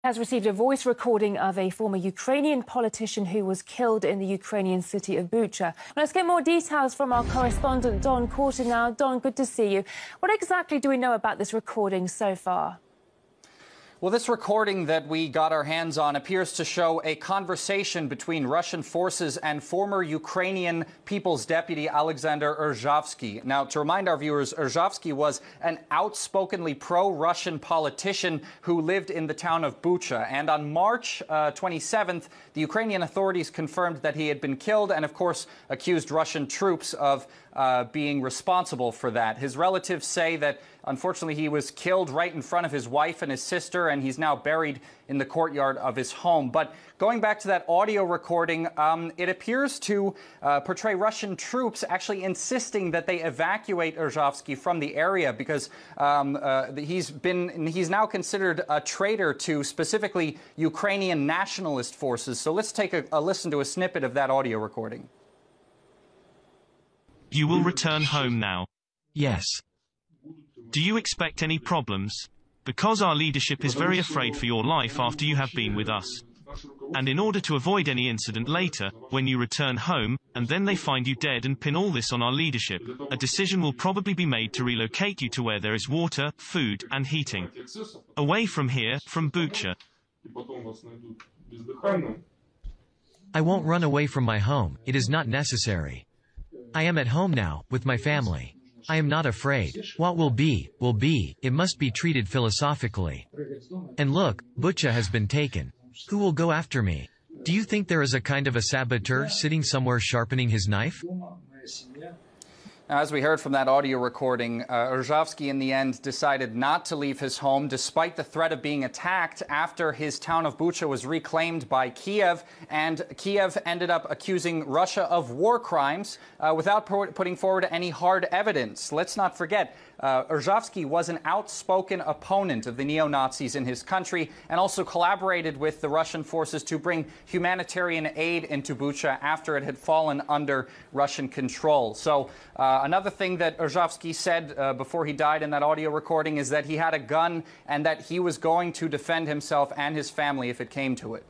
Has received a voice recording of a former Ukrainian politician who was killed in the Ukrainian city of Bucha. Let's get more details from our correspondent, Don Courtin now. Don, good to see you. What exactly do we know about this recording so far? Well, this recording that we got our hands on appears to show a conversation between Russian forces and former Ukrainian People's Deputy Alexander Urzhavsky. Now, to remind our viewers, Urzhavsky was an outspokenly pro-Russian politician who lived in the town of Bucha. And on March 27th, the Ukrainian authorities confirmed that he had been killed and, of course, accused Russian troops of being responsible for that. His relatives say that, unfortunately, he was killed right in front of his wife and his sister, and he's now buried in the courtyard of his home. But going back to that audio recording, it appears to portray Russian troops actually insisting that they evacuate Urzhavsky from the area because he's now considered a traitor to specifically Ukrainian nationalist forces. So let's take a listen to a snippet of that audio recording. You will return home now. Yes. Do you expect any problems? Because our leadership is very afraid for your life after you have been with us. And in order to avoid any incident later, when you return home, and then they find you dead and pin all this on our leadership, a decision will probably be made to relocate you to where there is water, food, and heating. Away from here, from Bucha. I won't run away from my home, it is not necessary. I am at home now, with my family. I am not afraid. What will be, will be. It must be treated philosophically. And look, Bucha has been taken. Who will go after me? Do you think there is a kind of a saboteur sitting somewhere sharpening his knife? Now, as we heard from that audio recording, Urzhavsky in the end decided not to leave his home despite the threat of being attacked after his town of Bucha was reclaimed by Kiev, and Kiev ended up accusing Russia of war crimes without putting forward any hard evidence. Let's not forget, Urzhavsky was an outspoken opponent of the neo-Nazis in his country and also collaborated with the Russian forces to bring humanitarian aid into Bucha after it had fallen under Russian control. So another thing that Urzhavsky said before he died in that audio recording is that he had a gun and that he was going to defend himself and his family if it came to it.